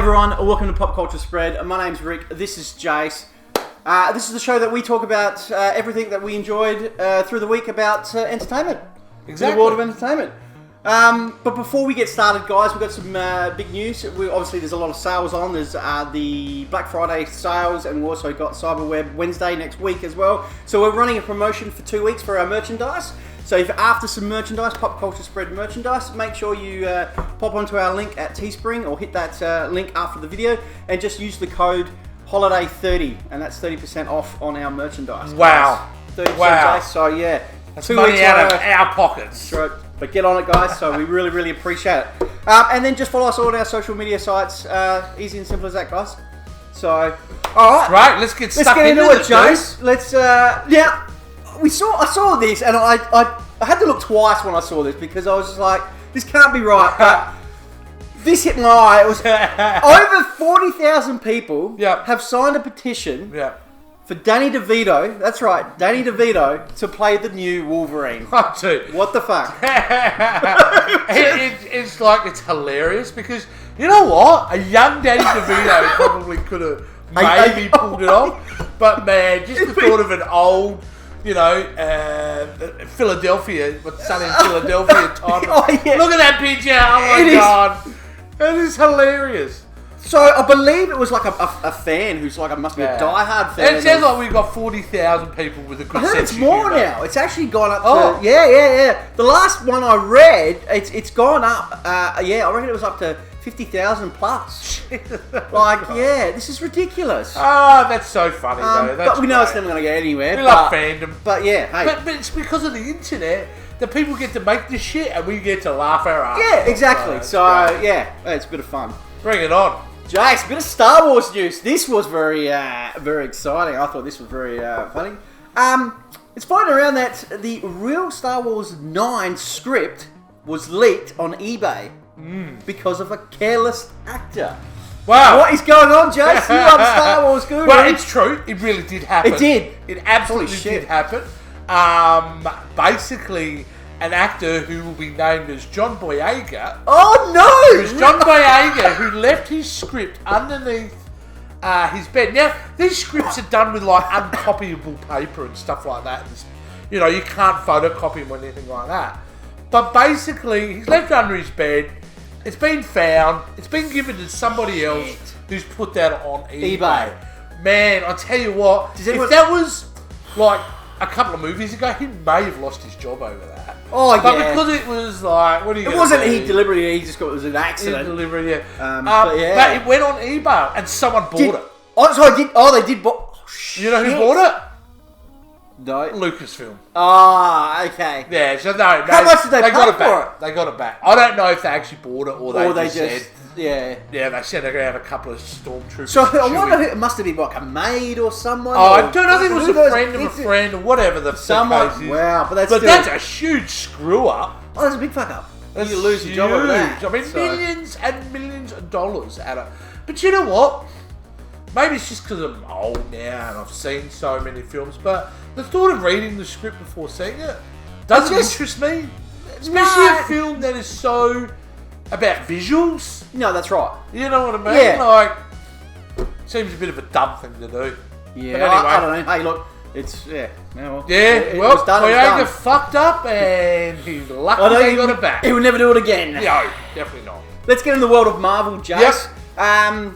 everyone, welcome to Pop Culture Spread. My name's Rick, this is Jace. This is the show that we talk about everything that we enjoyed through the week about entertainment. Exactly. The world of entertainment. But before we get started, guys, we've got some big news. Obviously, there's a lot of sales on. There's the Black Friday sales, and we've also got Cyberweb Wednesday next week as well. So we're running a promotion for 2 weeks for our merchandise. So if you're after some merchandise, Pop Culture Spread merchandise, make sure you pop onto our link at Teespring or hit that link after the video and just use the code HOLIDAY30 and that's 30% off on our merchandise. Wow. 30% Wow. off, so yeah. That's 2 money weeks out of our pockets. Right. But get on it, guys, so we really, really appreciate it. And then just follow us all on our social media sites. Easy and simple as that, guys. So, alright. Right, let's get stuck into it, Jace. Let's, yeah. I saw this, and I had to look twice when I saw this because I was just like, this can't be right. But this hit my eye. It was over 40,000 people have signed a petition for Danny DeVito. That's right, Danny DeVito to play the new Wolverine. Oh, dude. What the fuck? It's like, it's hilarious because, you know what? A young Danny DeVito probably could have maybe pulled it off. But man, just the thought of an old, you know, Philadelphia, what's Sun in Philadelphia type. Look at that picture. Oh my God. That is hilarious. So I believe it was like a fan who's like, must be a diehard fan. It sounds like we've got 40,000 people with a good sense of it's more humor. now. It's actually gone up to... Yeah. The last one I read, it's gone up. I reckon it was up to 50,000 plus. This is ridiculous. Oh, that's so funny though. But we know it's never going to go anywhere. We love fandom. But yeah, hey. But it's because of the internet that people get to make this shit and we get to laugh our ass. Yeah, exactly. So yeah, it's a bit of fun. Bring it on. Jace, a bit of Star Wars news. This was very, very exciting. I thought this was very funny. It's floating around that the real Star Wars 9 script was leaked on eBay because of a careless actor. Wow. What is going on, Jace? You are the Star Wars guru. Well, it's true. It really did happen. It did. It absolutely did happen. Basically, an actor who will be named as John Boyega. Oh no! It was John Boyega who left his script underneath his bed. Now, these scripts are done with like uncopyable paper and stuff like that. You know, you can't photocopy them or anything like that. But basically, he's left under his bed. It's been found. It's been given to somebody else who's put that on eBay. Man, I tell you what, if that was like a couple of movies ago, he may have lost his job over that. Oh, but because it was like, what are you? It wasn't he deliberately. He just got it was an accident. Delivery, but it went on eBay and someone bought it. Oh, so they did. Oh, they did. You know who bought it? No. Lucasfilm. Ah, okay. Yeah. So no. How much did they pay got it for back. it? They got it back. I don't know if they actually bought it or they just said. Yeah. Yeah, they sent around a couple of stormtroopers. So I wonder who it must have been like a maid or someone. Oh, I don't know if it was a friend of a friend or whatever the someone. case is. Wow, but that's a huge screw up. Oh, that's a big fuck up. That's you lose your job over that. I mean, millions and millions of dollars out of. But you know what? Maybe it's just because I'm old now and I've seen so many films. But the thought of reading the script before seeing it doesn't interest me, especially a film that is so about visuals. No, that's right. You know what I mean? Yeah. Like, seems a bit of a dumb thing to do. Yeah, but anyway, I don't know. Hey, look, it's well, it was done. Boyega fucked up, and he's lucky he got it back. He would never do it again. No, definitely not. Let's get in the world of Marvel, Jace. Yep.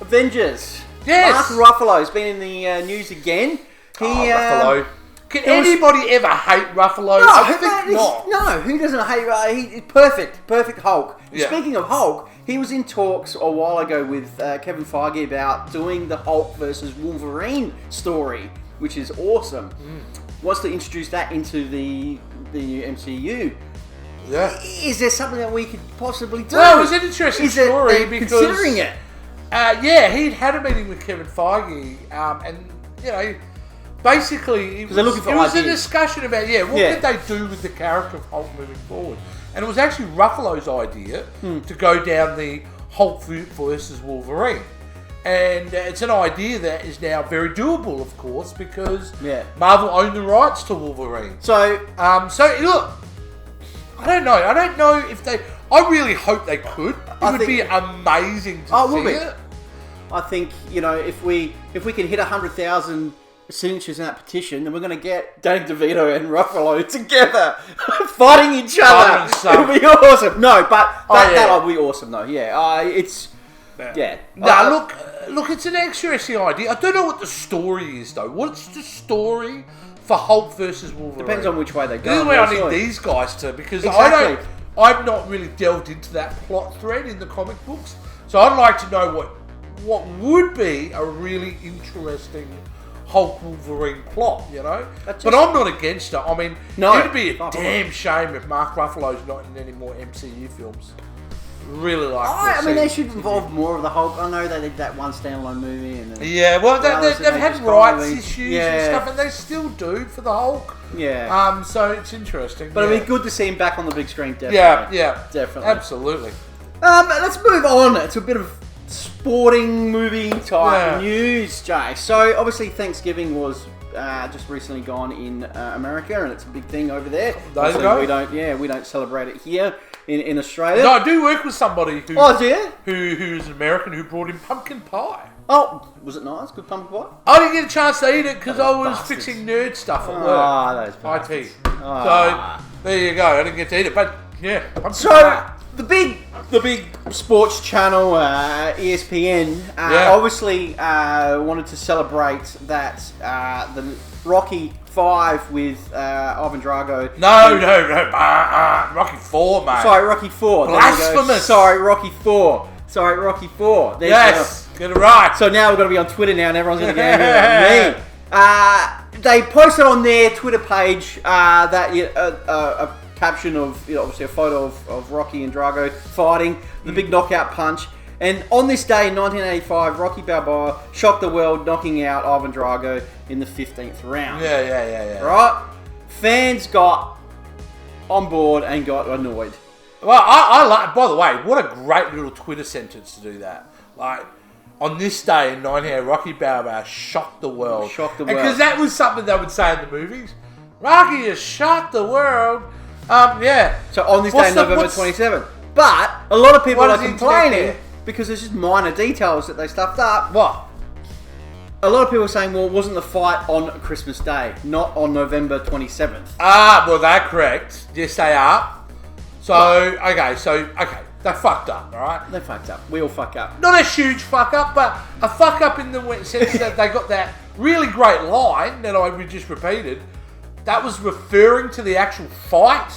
Avengers. Yes. Mark Ruffalo's been in the news again. Ruffalo. Can anybody ever hate Ruffalo? No, I think not. No, who doesn't hate? He's perfect Hulk. Yeah. Speaking of Hulk, he was in talks a while ago with Kevin Feige about doing the Hulk versus Wolverine story, which is awesome. Wants to introduce that into the MCU. Yeah. Is there something that we could possibly do? Well, it was an interesting story because considering it. He'd had a meeting with Kevin Feige, and you know. Basically, it was a discussion about what could they do with the character of Hulk moving forward, and it was actually Ruffalo's idea to go down the Hulk versus Wolverine, and it's an idea that is now very doable, of course, because Marvel own the rights to Wolverine. So look, I don't know. I don't know if they. I really hope they could. It would be amazing to see it. I think, you know, if we can hit 100,000 signatures in that petition, then we're going to get Danny DeVito and Ruffalo together fighting each other. It'll be awesome. No, but that'll be awesome though. Yeah, Look, it's an interesting idea. I don't know what the story is though. What's the story for Hulk versus Wolverine? Depends on which way they go. This is where I need these guys to, because I've not really delved into that plot thread in the comic books, so I'd like to know what would be a really interesting Hulk Wolverine plot, you know. But I'm not against it. I mean, it'd be a damn shame if Mark Ruffalo's not in any more MCU films. Really like. I mean, they should involve more of the Hulk. I know they did that one standalone movie, and they've had rights issues and stuff, and they still do for the Hulk. Yeah. So it's interesting. But it'd be good to see him back on the big screen. Definitely. Yeah. Definitely. Absolutely. Let's move on to a bit of sporting movie type news, Jay. So obviously Thanksgiving was just recently gone in America, and it's a big thing over there. We don't celebrate it here in Australia. No, I do work with somebody who's an American who brought in pumpkin pie. Oh, was it nice? Good pumpkin pie? I didn't get a chance to eat it because I was fixing nerd stuff at work. Those bastards. IT. So there you go. I didn't get to eat it, but yeah. The big sports channel, ESPN, obviously wanted to celebrate that the Rocky 5 with Ivan Drago. No, Rocky 4, mate. Sorry, Rocky 4. Blasphemous. Sorry, Rocky 4. Yes, get it right. So now we're going to be on Twitter now, and everyone's going to get angry at me. They posted on their Twitter page that a caption of, obviously a photo of Rocky and Drago fighting, the big knockout punch. And on this day in 1985, Rocky Balboa shocked the world, knocking out Ivan Drago in the 15th round. Yeah. Right? Fans got on board and got annoyed. Well, I like. By the way, what a great little Twitter sentence to do that. Like, on this day in 1988, Rocky Balboa shocked the world. Because that was something they would say in the movies. Rocky has shocked the world. So on this day, November 27th. But a lot of people are complaining because there's just minor details that they stuffed up. What? A lot of people are saying, well, wasn't the fight on Christmas Day, not on November 27th? Well, they're correct. Yes, they are. So, okay, they fucked up, alright? They fucked up. We all fuck up. Not a huge fuck up, but a fuck up in the sense that they got that really great line that I just repeated. That was referring to the actual fight,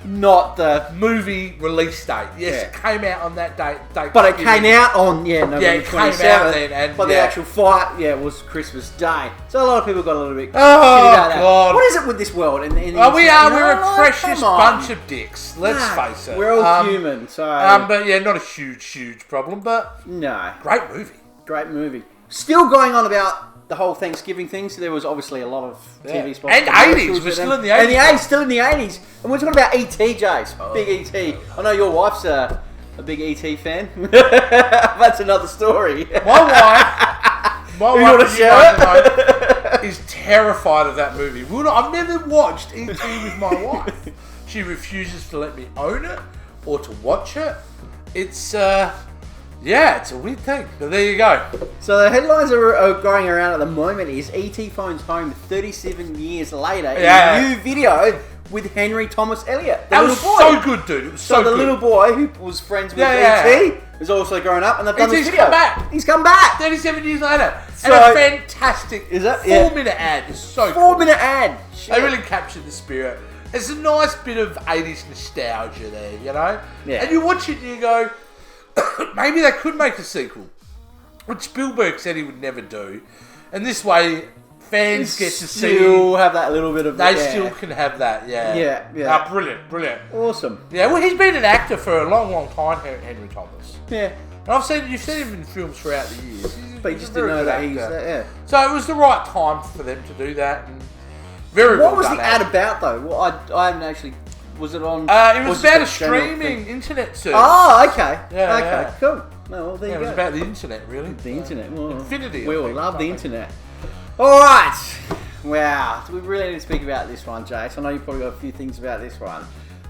not the movie release date. Yes, it came out on that date. But it came out on November 27th. But the actual fight, was Christmas Day. So a lot of people got a little bit about that. God. What is it with this world? We're a precious bunch of dicks. Let's face it. We're all human. So, but yeah, not a huge problem. But no, great movie. Still going on about the whole Thanksgiving thing, so there was obviously a lot of TV spots. And 80s, we're still in the 80s. And the 80s, still in the 80s. And we're talking about E.T., Jace. Big E.T. I know your wife's a big E.T. fan. That's another story. My wife is terrified of that movie. I've never watched E.T. with my wife. She refuses to let me own it or to watch it. It's it's a weird thing, but there you go. So the headlines are going around at the moment is E.T. phones home 37 years later in a new video with Henry Thomas Elliott. That was so good, dude. It was so good. The little boy who was friends with E.T. has also grown up, and they've done this video. He's come back 37 years later. And a fantastic 4-minute ad. It's so cool. 4-minute ad. Shit. They really captured the spirit. It's a nice bit of 80s nostalgia there, you know? Yeah. And you watch it and you go, maybe they could make a sequel, which Spielberg said he would never do. And this way, fans get to still have that little bit of. They still can have that, yeah. Brilliant, awesome. Yeah, well, he's been an actor for a long time, Henry Thomas. Yeah, and you've seen him in films throughout the years. But you just didn't know that he's So it was the right time for them to do that. And what was the ad about though? Well, I haven't actually. Was it on? It was about a streaming internet service. Oh, okay. Yeah, cool. No, well, there you go. It was about the internet, really. The internet. Well, Infinity. We all love the internet. All right. Wow. So we really need to speak about this one, Jace. I know you've probably got a few things about this one.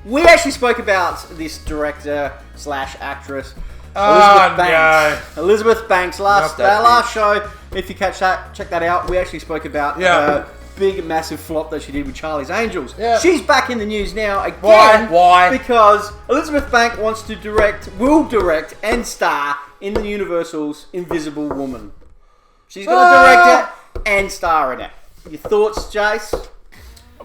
We actually spoke about this director / actress, Oh, Elizabeth Banks. Elizabeth Banks. Not that Last show, if you check that out, we actually spoke about her big, massive flop that she did with Charlie's Angels. Yeah. She's back in the news now again. Why? Because Elizabeth Banks wants to will direct and star in the Universal's Invisible Woman. She's going to direct it and star in it. Your thoughts, Jace?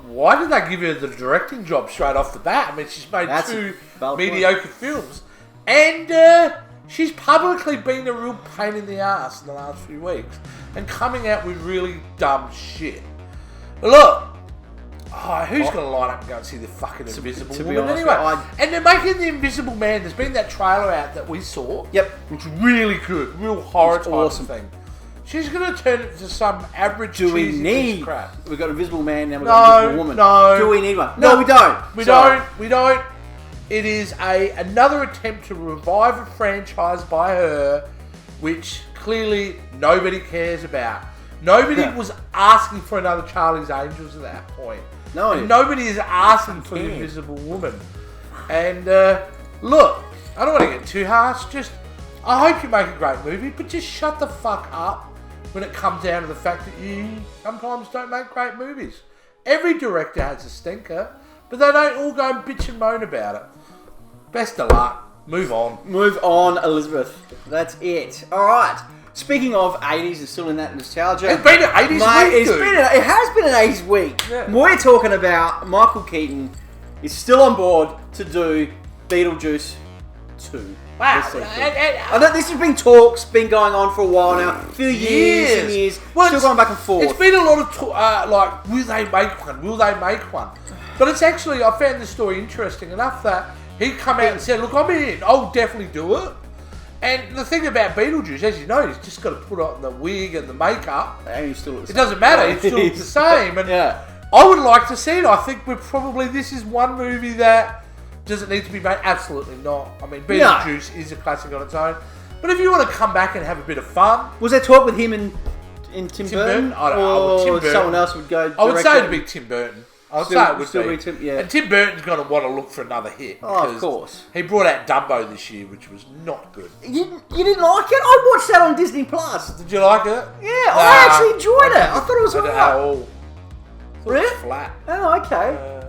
Why did they give her the directing job straight off the bat? I mean, she's made two mediocre films. And she's publicly been a real pain in the ass in the last few weeks. And coming out with really dumb shit. Look, who's going to line up and go and see the fucking Invisible Woman anyway? And they're making the Invisible Man. There's been that trailer out that we saw. Yep. Which was really good. Real horror type of thing. She's going to turn it into some average cheesy crap. We've got Invisible Man, now we've got Invisible Woman. No. Do we need one? No, we don't. We don't. It is another attempt to revive a franchise by her, which clearly nobody cares about. Nobody was asking for another Charlie's Angels at that point. No. And nobody is asking for the Invisible Woman. And look, I don't want to get too harsh. I hope you make a great movie, but just shut the fuck up when it comes down to the fact that you sometimes don't make great movies. Every director has a stinker, but they don't all go and bitch and moan about it. Best of luck. Move on. Move on, Elizabeth. That's it. All right. Speaking of 80s and still in that nostalgia. It's been an 80s week, dude. It has been an 80s week. Yeah. We're talking about Michael Keaton is still on board to do Beetlejuice 2. Wow. I know this has been been going on for a while now. A few years and years. Well, still going back and forth. It's been a lot of like, will they make one? Will they make one? But it's actually, I found this story interesting enough that he come out and said, look, I'm in. I'll definitely do it. And the thing about Beetlejuice, as you know, he's just got to put on the wig and the makeup. And he still looks it doesn't matter. He still looks the same. And I would like to see it. I think this is one movie that does it need to be made? Absolutely not. I mean, Beetlejuice is a classic on its own. But if you want to come back and have a bit of fun... Was there talk with him and Tim Burton? I don't know. Tim Burton. Someone else would go I would say it'd be Tim Burton. I would say it would be. Tim, yeah. And Tim Burton's going to want to look for another hit. Oh, of course. He brought out Dumbo this year, which was not good. You didn't like it? I watched that on Disney Plus. Did you like it? Yeah, I actually enjoyed it. I thought it was alright. At all. Really? It was flat. Oh, okay.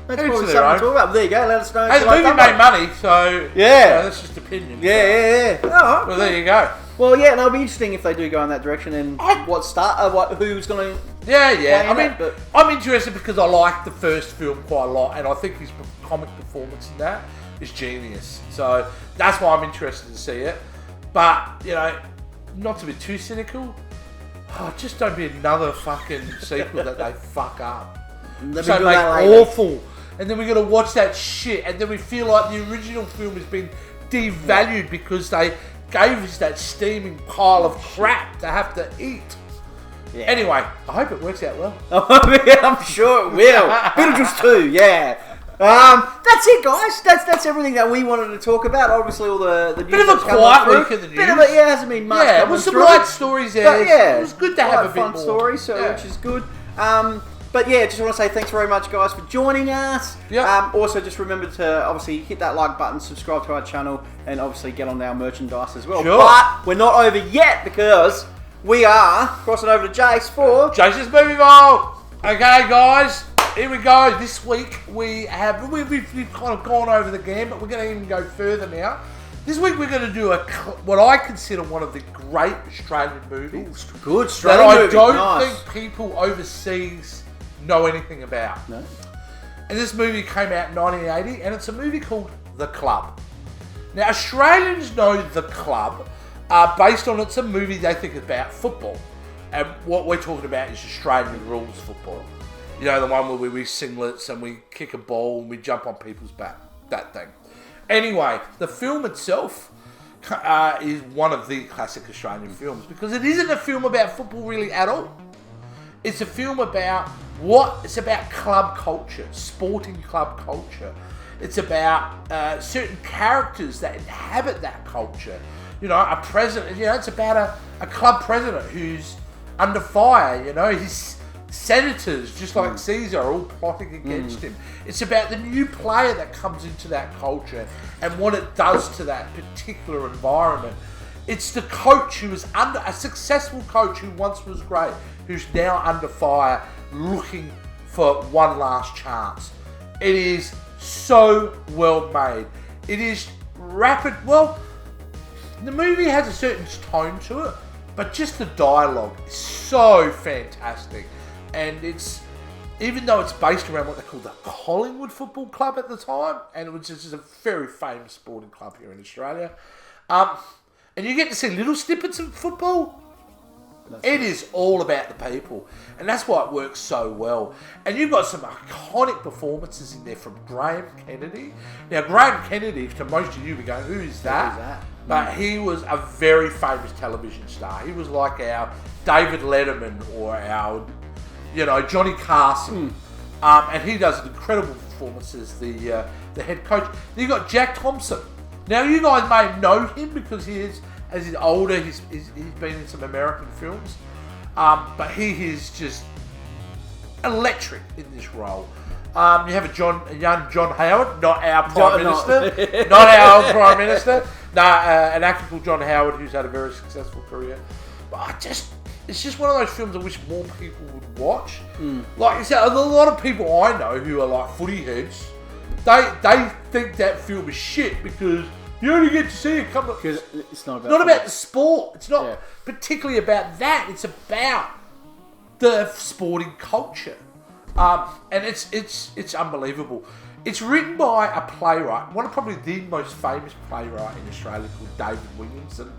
That's probably something to own. talk about. There you go. Let us know. Hey, the movie made money, so that's just opinion. Yeah. Alright. Well, there you go. Well, yeah, and it'll be interesting if they do go in that direction and who's going to... Yeah. I mean, I'm interested because I like the first film quite a lot, and I think his comic performance in that is genius. So that's why I'm interested to see it. But, not to be too cynical, just don't be another fucking sequel that they fuck up. So make awful. And then we're going to watch that shit, and then we feel like the original film has been devalued because they gave us that steaming pile of crap to have to eat. Yeah. Anyway, I hope it works out well. I'm sure it will. Beetlejuice 2, yeah. That's it, guys. That's everything that we wanted to talk about. Obviously, all the news. Bit of a quiet week in the news. Bit of it, hasn't been much. Yeah, there was some light stories there. But, yeah, it was good to have a bit fun more stories, which is good. But yeah, just want to say thanks very much, guys, for joining us. Yeah. Also, just remember to obviously hit that like button, subscribe to our channel, and obviously get on our merchandise as well. Sure. But we're not over yet because we are crossing over to Jace for Jace's Movie Vault. Okay, guys, here we go. This week we've kind of gone over the game, but we're going to even go further now. This week we're going to do what I consider one of the great Australian movies. Good Australian movie. That I don't think people overseas know anything about. No. And this movie came out in 1980, and it's a movie called The Club. Now, Australians know The Club based on it's a movie they think about football. And what we're talking about is Australian rules football. You know, the one where we wear singlets and we kick a ball and we jump on people's back. That thing. Anyway, the film itself is one of the classic Australian films because it isn't a film about football really at all. It's a film about it's about club culture, sporting club culture. It's about certain characters that inhabit that culture. You know, a president, it's about a club president who's under fire, he's senators, just like Caesar, are all plotting against him. It's about the new player that comes into that culture and what it does to that particular environment. It's the coach who is a successful coach who once was great, who's now under fire, looking for one last chance. It is so well made. It is rapid. Well, the movie has a certain tone to it, but just the dialogue is so fantastic. And it's, even though it's based around what they call the Collingwood Football Club at the time, and it was just a very famous sporting club here in Australia, and you get to see little snippets of football. It is all about the people, and that's why it works so well. And you've got some iconic performances in there from Graham Kennedy. Now, Graham Kennedy, to most of you, be going, who is that? But he was a very famous television star. He was like our David Letterman or our, Johnny Carson. And he does an incredible performance as the head coach. Then you've got Jack Thompson. Now, you guys may know him because as he's older, he's been in some American films. But he is just electric in this role. You have a young John Howard, not our Prime Minister. Not our Prime Minister. No, an actor called John Howard who's had a very successful career. But it's just one of those films I wish more people would watch. Like you said, a lot of people I know who are like footy heads, they think that film is shit because you only get to see it come. Because it's not about the sport. It's not particularly about that. It's about the sporting culture, and it's unbelievable. It's written by a playwright, one of probably the most famous playwright in Australia, called David Williamson,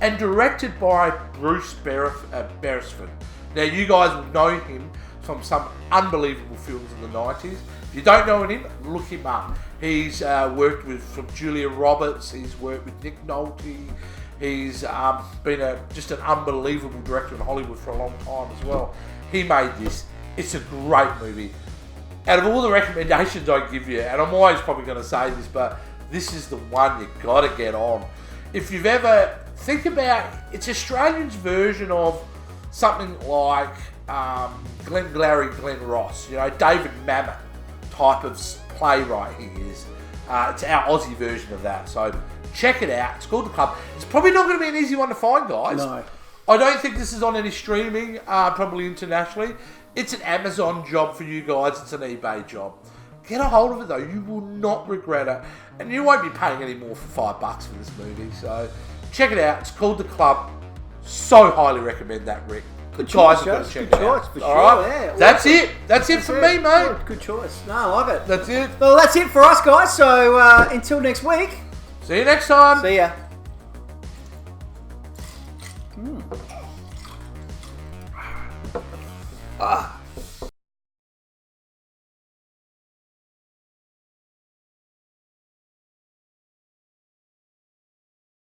and directed by Bruce Beresford. Now, you guys will know him from some unbelievable films in the 90s. If you don't know him, look him up. He's worked from Julia Roberts. He's worked with Nick Nolte. He's been just an unbelievable director in Hollywood for a long time as well. He made this. It's a great movie. Out of all the recommendations I give you, and I'm always probably going to say this, but this is the one you've got to get on. If you've ever, think about, it's Australian's version of something like Glenn Ross, David Mamet type of playwright he is. It's our Aussie version of that. So check it out. It's called The Club. It's probably not going to be an easy one to find, guys. No. I don't think this is on any streaming, probably internationally. It's an Amazon job for you guys. It's an eBay job. Get a hold of it, though. You will not regret it. And you won't be paying any more for $5 for this movie. So check it out. It's called The Club. So highly recommend that, Rick. Good choice, Guys, got to check good it out. choice, for All sure. right? Yeah, That's awesome. it. That's it for me, mate. Good choice. No, I love it. That's it. Well, that's it for us, guys. So until next week. See you next time. See ya. Ah.